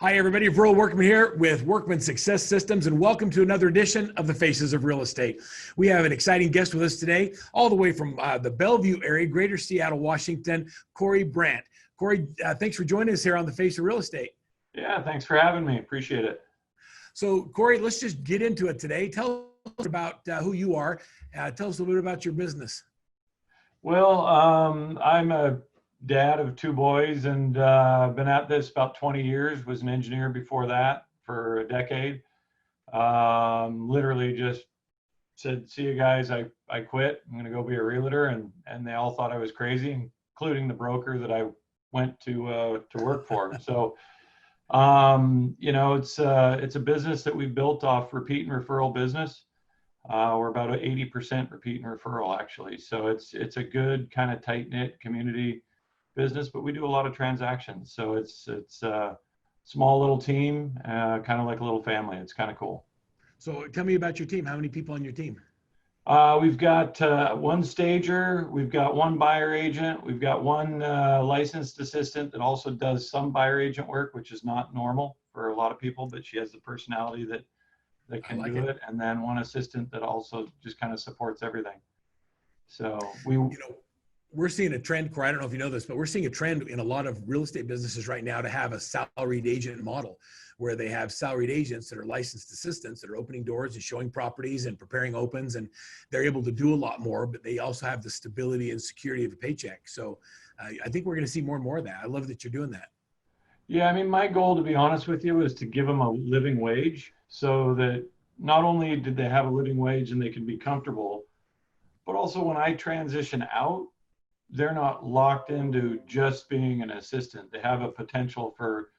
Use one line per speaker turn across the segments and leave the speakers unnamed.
Hi, everybody. Verl Workman here with Workman Success Systems, and welcome to another edition of the Faces of Real Estate. We have an exciting guest with us today, all the way from the Bellevue area, Greater Seattle, Washington, Cory Brandt. Cory, thanks for joining us here on the Face of Real Estate.
Yeah, thanks for having me. Appreciate it.
So, Cory, let's just get into it today. Tell us about who you are. Tell us a little bit about your business.
Well, I'm a dad of two boys and been at this about 20 years, was an engineer before that for a decade. Literally just said, see you guys, I quit. I'm going to go be a realtor. And they all thought I was crazy, including the broker that I went to work for. So, it's a business that we've built off repeat and referral business. We're about 80% repeat and referral actually. So it's a good kind of tight knit community business, but we do a lot of transactions. So it's a small little team, kind of like a little family. It's kind of cool.
So tell me about your team. How many people on your team?
We've got one stager, we've got one buyer agent, we've got one licensed assistant that also does some buyer agent work, which is not normal for a lot of people, but she has the personality that can do it. And then one assistant that also just kind of supports everything. So
we're seeing a trend, Cory, I don't know if you know this, but we're seeing a trend in a lot of real estate businesses right now to have a salaried agent model where they have salaried agents that are licensed assistants that are opening doors and showing properties and preparing opens, and they're able to do a lot more, but they also have the stability and security of a paycheck. So I think we're going to see more and more of that. I love that you're doing that.
Yeah, I mean, my goal, to be honest with you, is to give them a living wage so that not only did they have a living wage and they can be comfortable, but also when I transition out, they're not locked into just being an assistant. They have a potential for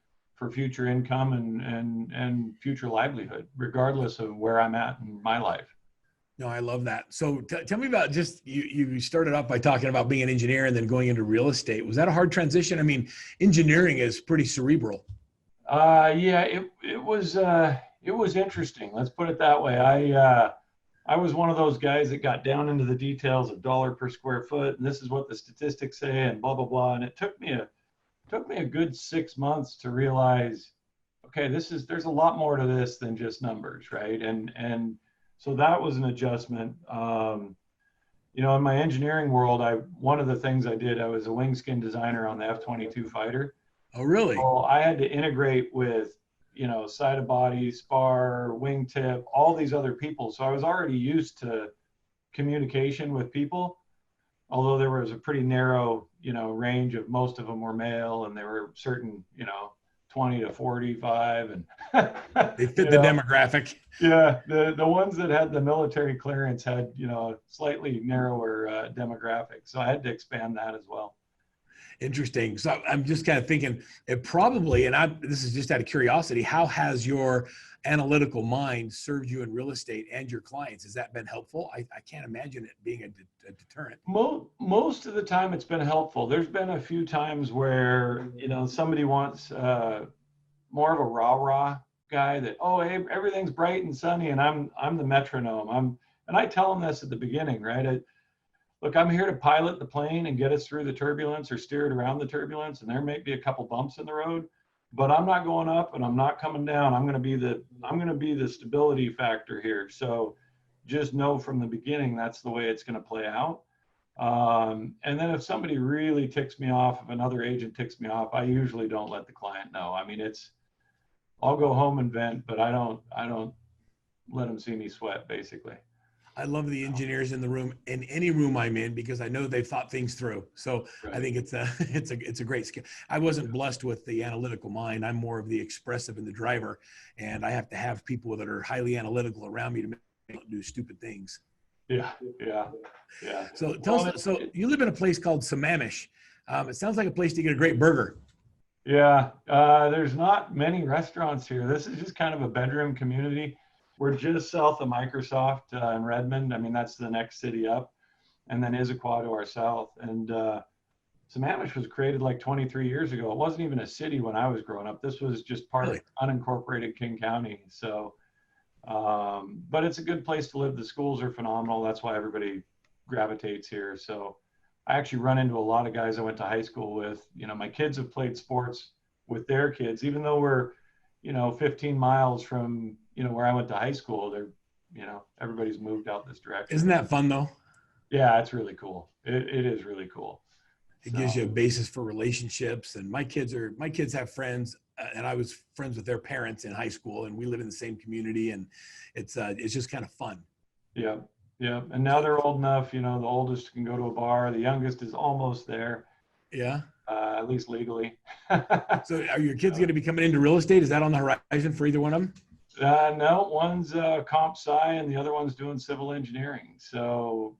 future income and future livelihood, regardless of where I'm at in my life.
No, I love that. So tell me about just, you started off by talking about being an engineer and then going into real estate. Was that a hard transition? I mean, engineering is pretty cerebral.
Yeah, it was interesting. Let's put it that way. I was one of those guys that got down into the details of dollar per square foot, and this is what the statistics say, and blah blah blah. And it took me a good 6 months to realize, okay, there's a lot more to this than just numbers, right? And so that was an adjustment. In my engineering world, one of the things I did, I was a wing skin designer on the F-22 fighter.
Oh, really?
So I had to integrate with, side of body, spar, wingtip, all these other people. So I was already used to communication with people, although there was a pretty narrow, range of, most of them were male, and they were certain, 20 to 45, and
they fit the demographic.
Yeah, the ones that had the military clearance had, slightly narrower demographic. So I had to expand that as well.
Interesting. So I'm just kind of thinking it probably, and this is just out of curiosity, how has your analytical mind served you in real estate and your clients? Has that been helpful? I can't imagine it being a deterrent.
Most of the time it's been helpful. There's been a few times where, somebody wants more of a rah-rah guy that, oh, hey, everything's bright and sunny, and I'm the metronome. And I tell them this at the beginning, right? Look, I'm here to pilot the plane and get us through the turbulence or steer it around the turbulence. And there may be a couple bumps in the road, but I'm not going up and I'm not coming down. I'm going to be the stability factor here. So just know from the beginning, that's the way it's going to play out. And then if somebody really ticks me off, if another agent ticks me off, I usually don't let the client know. I mean, I'll go home and vent, but I don't let them see me sweat, basically.
I love the engineers in the room, in any room I'm in, because I know they've thought things through. So right. I think it's a great skill. I wasn't blessed with the analytical mind. I'm more of the expressive and the driver, and I have to have people that are highly analytical around me to do stupid things.
Yeah.
So tell us. So you live in a place called Sammamish. It sounds like a place to get a great burger.
Yeah. There's not many restaurants here. This is just kind of a bedroom community. We're just south of Microsoft in Redmond. I mean, that's the next city up, and then Issaquah to our south. And Sammamish was created like 23 years ago. It wasn't even a city when I was growing up. This was just part of unincorporated King County. So, but it's a good place to live. The schools are phenomenal. That's why everybody gravitates here. So I actually run into a lot of guys I went to high school with. My kids have played sports with their kids, even though we're 15 miles from, where I went to high school. Everybody's moved out this direction.
Isn't that fun though?
Yeah, it's really cool. It is really cool.
It gives you a basis for relationships. And my kids have friends, and I was friends with their parents in high school, and we live in the same community, and it's just kind of fun.
Yeah. Yeah. And now they're old enough, the oldest can go to a bar. The youngest is almost there.
Yeah.
At least legally.
So are your kids going to be coming into real estate? Is that on the horizon for either one of them?
No, one's comp sci and the other one's doing civil engineering. So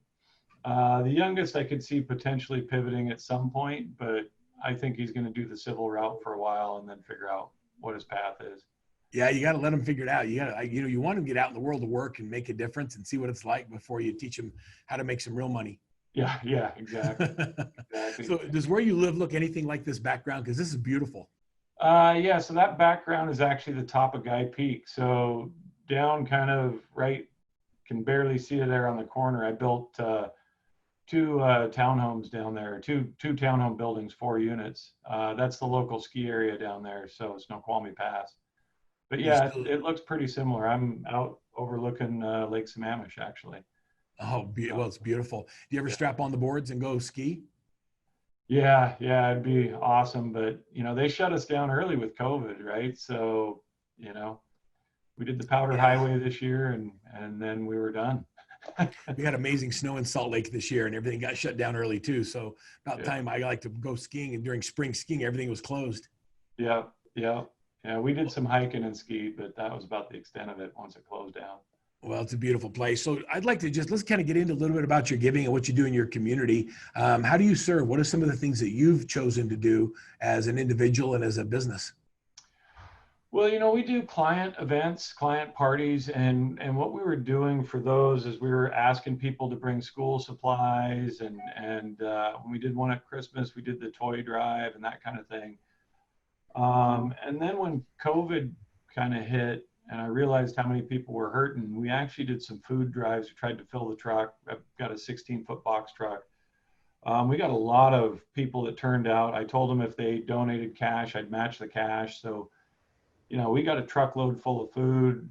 the youngest I could see potentially pivoting at some point, but I think he's going to do the civil route for a while and then figure out what his path is.
Yeah, you got to let them figure it out. You want them to get out in the world to work and make a difference and see what it's like before you teach them how to make some real money.
Yeah, exactly. Exactly.
So does where you live look anything like this background? Because this is beautiful.
Yeah, so that background is actually the top of Guy Peak. So down kind of right, can barely see it there on the corner. I built two townhomes down there, two townhome buildings, 4 units. That's the local ski area down there. So Snoqualmie Pass. But yeah, it looks pretty similar. I'm out overlooking Lake Sammamish, actually.
Oh, well, it's beautiful. Do you ever strap on the boards and go ski?
Yeah, it'd be awesome. But, they shut us down early with COVID, right? So, we did the Powder Highway this year and then we were done.
We had amazing snow in Salt Lake this year and everything got shut down early too. So about the time I like to go skiing, and during spring skiing, everything was closed.
Yeah. We did some hiking and ski, but that was about the extent of it once it closed down.
Well, it's a beautiful place. So I'd like to let's kind of get into a little bit about your giving and what you do in your community. How do you serve? What are some of the things that you've chosen to do as an individual and as a business?
Well, we do client events, client parties, and what we were doing for those is we were asking people to bring school supplies, and when we did one at Christmas, we did the toy drive and that kind of thing. And then when COVID kind of hit, and I realized how many people were hurting, we actually did some food drives. We tried to fill the truck. I've got a 16-foot box truck. We got a lot of people that turned out. I told them if they donated cash, I'd match the cash. So, we got a truckload full of food.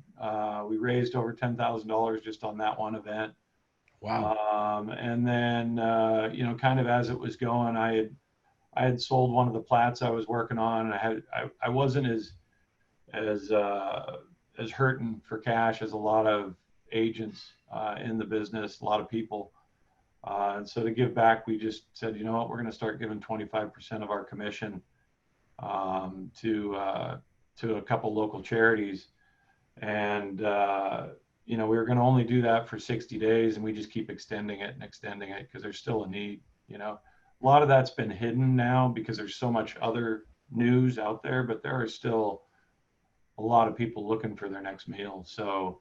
We raised over $10,000 just on that one event.
Wow.
And then, kind of as it was going, I had sold one of the plats I was working on, and I wasn't as hurting for cash as a lot of agents in the business, a lot of people. And so to give back, we just said, you know what, we're going to start giving 25% of our commission to a couple local charities. And, we were going to only do that for 60 days, and we just keep extending it because there's still a need. A lot of that's been hidden now because there's so much other news out there, but there are still a lot of people looking for their next meal. So,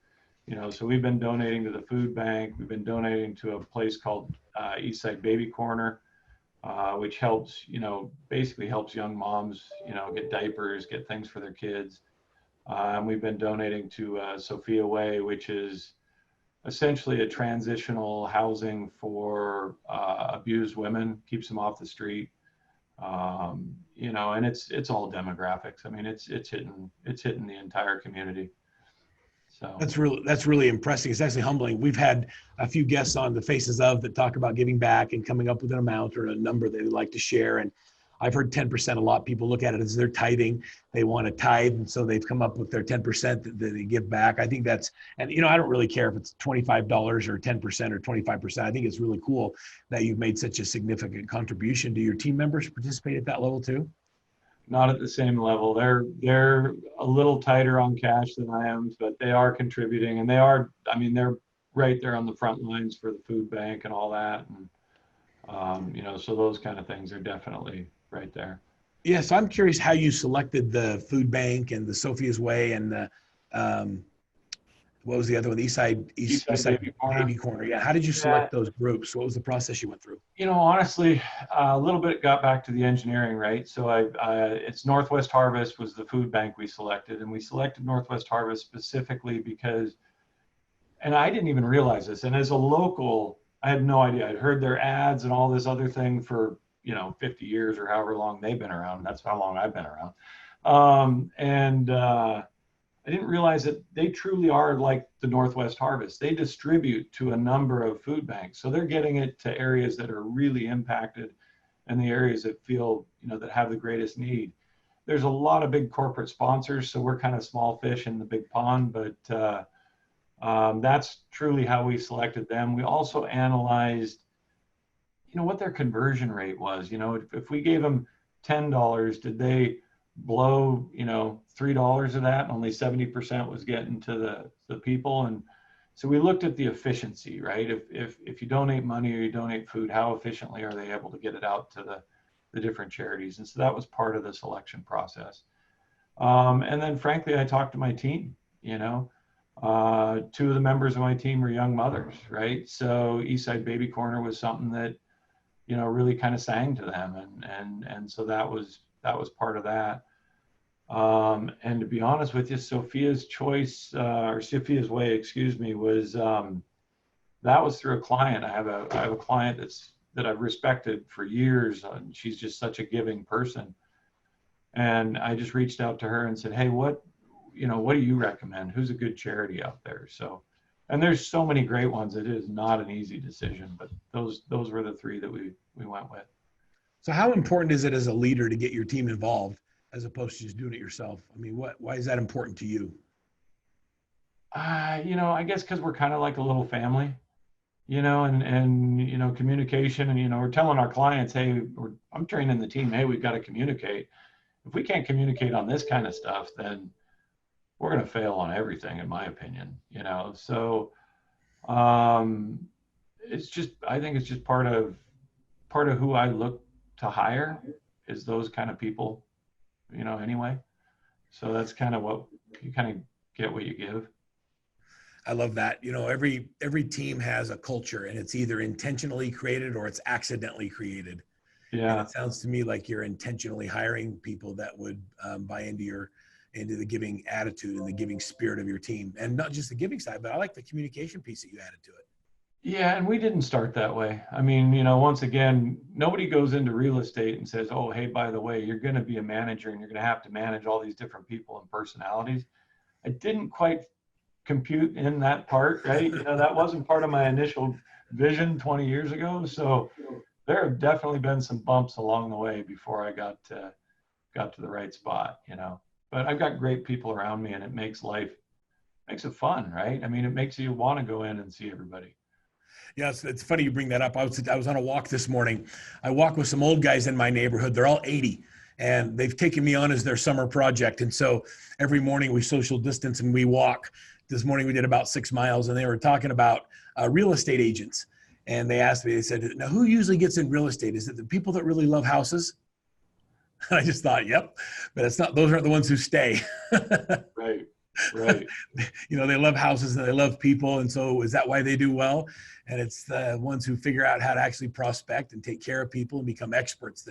so we've been donating to the food bank. We've been donating to a place called Eastside Baby Corner, which helps, basically helps young moms, get diapers, get things for their kids. And we've been donating to Sophia Way, which is essentially a transitional housing for abused women, keeps them off the street. And it's all demographics. I mean, it's hitting the entire community. So
that's really impressive. It's actually humbling. We've had a few guests on the Faces of that talk about giving back and coming up with an amount or a number they'd like to share. And I've heard 10%. A lot of people look at it as their tithing. They want to tithe, and so they've come up with their 10% that they give back. I think that's, and I don't really care if it's $25 or 10% or 25%. I think it's really cool that you've made such a significant contribution. Do your team members participate at that level too?
Not at the same level. They're a little tighter on cash than I am, but they are contributing, and they're right there on the front lines for the food bank and all that. And, so those kind of things are definitely right there.
Yes, I'm curious how you selected the food bank and the Sophia's Way and the what was the other one? The Eastside Baby Corner. Yeah, how did you select those groups? What was the process you went through?
Honestly, a little bit got back to the engineering, right? So it's Northwest Harvest was the food bank we selected, and we selected Northwest Harvest specifically because, and I didn't even realize this, and as a local, I had no idea. I'd heard their ads and all this other thing for 50 years or however long they've been around. That's how long I've been around. I didn't realize that they truly are like the Northwest Harvest. They distribute to a number of food banks. So they're getting it to areas that are really impacted and the areas that feel, that have the greatest need. There's a lot of big corporate sponsors, so we're kind of small fish in the big pond, but that's truly how we selected them. We also analyzed, what their conversion rate was. If we gave them $10, did they blow, $3 of that, and only 70% was getting to the people? And so we looked at the efficiency, right? If you donate money or you donate food, how efficiently are they able to get it out to the different charities? And so that was part of the selection process. And then frankly, I talked to my team. Two of the members of my team are young mothers, right? So Eastside Baby Corner was something that, really kind of sang to them. And so that was part of that. And to be honest with you, Sophia's choice, or Sophia's way, excuse me, was, that was through a client. I have a client that I've respected for years, and she's just such a giving person. And I just reached out to her and said, hey, what do you recommend? Who's a good charity out there? So, and there's so many great ones. It is not an easy decision, but those were the three that we went with.
So how important is it as a leader to get your team involved as opposed to just doing it yourself? I mean, why is that important to you?
I guess because we're kind of like a little family, and communication, and, we're telling our clients, hey, I'm training the team, hey, we've got to communicate. If we can't communicate on this kind of stuff, then we're going to fail on everything, in my opinion, so I think it's just part of who I look to hire is those kind of people, anyway. So that's kind of what you kind of get what you give.
I love that. Every team has a culture, and it's either intentionally created or it's accidentally created.
Yeah.
And it sounds to me like you're intentionally hiring people that would buy into the giving attitude and the giving spirit of your team, and not just the giving side, but I like the communication piece that you added to it.
Yeah, and we didn't start that way. I mean, once again, nobody goes into real estate and says, oh, hey, by the way, you're going to be a manager and you're going to have to manage all these different people and personalities. I didn't quite compute in that part, right? That wasn't part of my initial vision 20 years ago. So there have definitely been some bumps along the way before I got to the right spot, but I've got great people around me, and it makes it fun, right? I mean, it makes you want to go in and see everybody.
Yes, it's funny you bring that up. I was on a walk this morning. I walk with some old guys in my neighborhood. They're all 80, and they've taken me on as their summer project. And so every morning we social distance and we walk. This morning we did about 6 miles, and they were talking about real estate agents. And they asked me, they said, now who usually gets in real estate? Is it the people that really love houses? I just thought, yep, but it's not, those aren't the ones who stay.
Right.
They love houses and they love people. And so is that why they do well? And it's the ones who figure out how to actually prospect and take care of people and become experts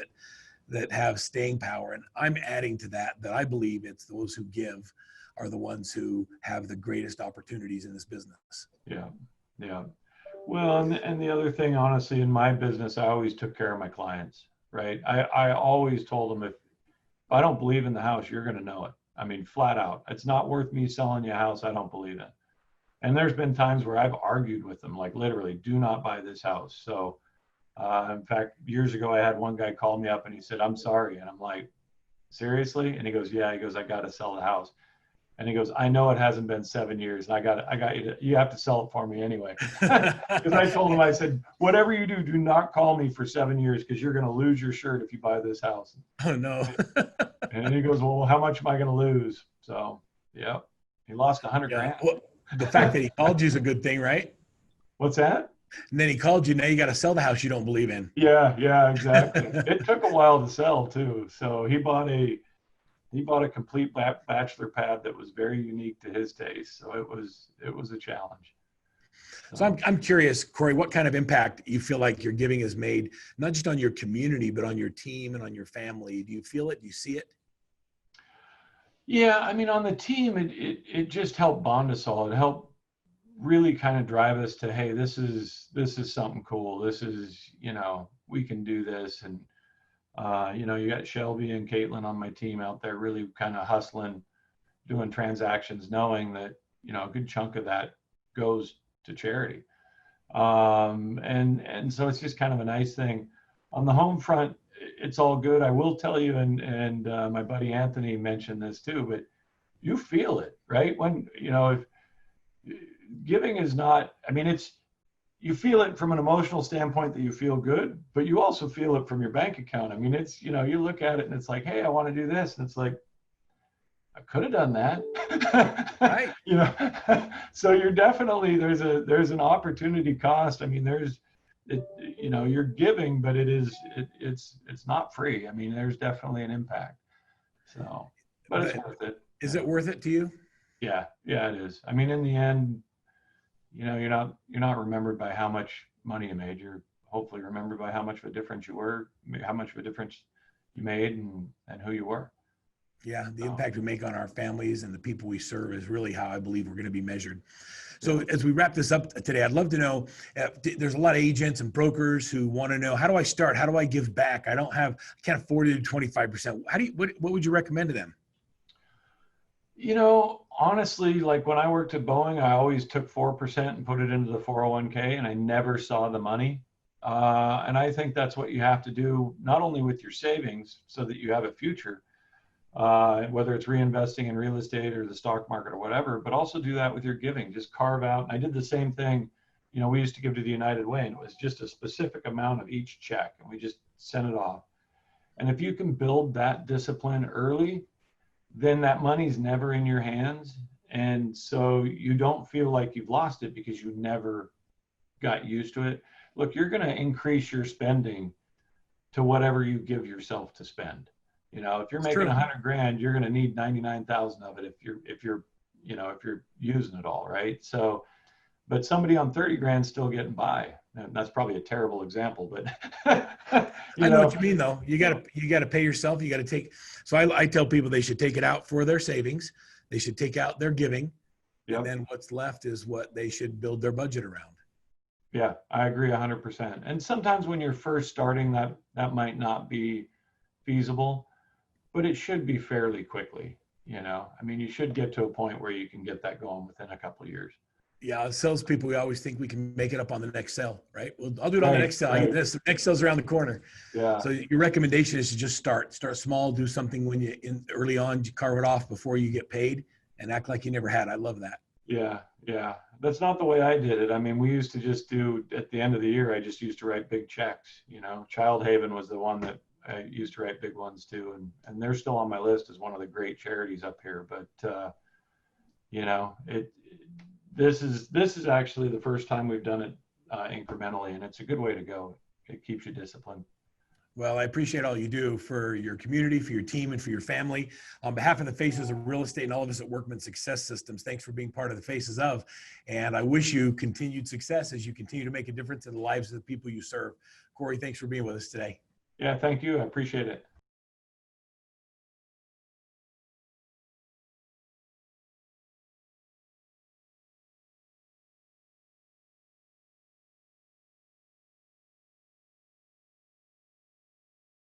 that have staying power. And I'm adding to that I believe it's those who give are the ones who have the greatest opportunities in this business.
Yeah. Well, and the other thing, honestly, in my business, I always took care of my clients, right? I always told them, if I don't believe in the house, you're going to know it. I mean, flat out, it's not worth me selling you a house I don't believe in. And there's been times where I've argued with them, like literally, do not buy this house. So in fact, years ago, I had one guy call me up and he said, I'm sorry. And I'm like, seriously? And he goes, yeah, he goes, I got to sell the house. And he goes, I know it hasn't been 7 years, and I got you have to sell it for me anyway. Because I told him, I said, whatever you do not call me for 7 years, because you're going to lose your shirt if you buy this house.
Oh, no.
And he goes, well, how much am I going to lose? So, yeah, he lost 100 grand.
Well, the fact that he called you is a good thing, right?
What's that?
And then he called you, now you got to sell the house you don't believe in.
Yeah, exactly. It took a while to sell too. So he bought a complete bachelor pad that was very unique to his taste. So it was a challenge.
So I'm curious, Cory, what kind of impact you feel like your giving has made, not just on your community, but on your team and on your family? Do you feel it? Do you see it?
Yeah, I mean, on the team, it just helped bond us all. It helped really kind of drive us to, hey, this is something cool. This is, we can do this. And You know, you got Shelby and Caitlin on my team out there really kind of hustling, doing transactions, knowing that, you know, a good chunk of that goes to charity. And so it's just kind of a nice thing. On the home front, it's all good. I will tell you, and my buddy Anthony mentioned this too, but you feel it, right? When, you know, if giving is not, I mean, it's, you feel it from an emotional standpoint that you feel good, but you also feel it from your bank account. I mean, it's, you know, you look at it and it's like, hey, I want to do this. And it's like, I could have done that.
Right.
You know, so you're definitely, there's an opportunity cost. I mean, you know, you're giving, but it's not free. I mean, there's definitely an impact. So, but it's worth it.
Is it worth it to you?
Yeah, it is. I mean, in the end, you know, you're not remembered by how much money you made. You're hopefully remembered by how much of a difference you were, how much of a difference you made, and who you were.
Yeah, the impact we make on our families and the people we serve is really how I believe we're going to be measured. So as we wrap this up today, I'd love to know, there's a lot of agents and brokers who want to know, how do I start? How do I give back? I can't afford to do 25%. What would you recommend to them?
You know, honestly, like when I worked at Boeing, I always took 4% and put it into the 401k, and I never saw the money. And I think that's what you have to do, not only with your savings so that you have a future, whether it's reinvesting in real estate or the stock market or whatever, but also do that with your giving. Just carve out. I did the same thing. You know, we used to give to the United Way, and it was just a specific amount of each check, and we just sent it off. And if you can build that discipline early, then that money's never in your hands. And so you don't feel like you've lost it because you never got used to it. Look, you're going to increase your spending to whatever you give yourself to spend. You know, if you're making 100 grand, you're going to need 99,000 of it if you're using it all, right? So, but somebody on 30 grand still getting by. And that's probably a terrible example, but
I know what you mean though. You got to pay yourself. You got to take. So I tell people they should take it out for their savings. They should take out their giving. Yep. And then what's left is what they should build their budget around.
Yeah, I agree 100%. And sometimes when you're first starting, that might not be feasible, but it should be fairly quickly. You know, I mean, you should get to a point where you can get that going within a couple of years.
Yeah, as salespeople, we always think we can make it up on the next sale, right? Well, I'll do it on the next sale. I get this. The next sale's around the corner.
Yeah.
So your recommendation is to just start small, do something when early on, you carve it off before you get paid, and act like you never had. I love that.
Yeah. That's not the way I did it. I mean, we used to just do, at the end of the year, I just used to write big checks. You know, Child Haven was the one that I used to write big ones too, and they're still on my list as one of the great charities up here. But you know, this is actually the first time we've done it incrementally, and it's a good way to go. It keeps you disciplined.
Well, I appreciate all you do for your community, for your team, and for your family. On behalf of the Faces of Real Estate and all of us at Workman Success Systems, thanks for being part of the Faces of, and I wish you continued success as you continue to make a difference in the lives of the people you serve. Cory, thanks for being with us today.
Yeah, thank you. I appreciate it.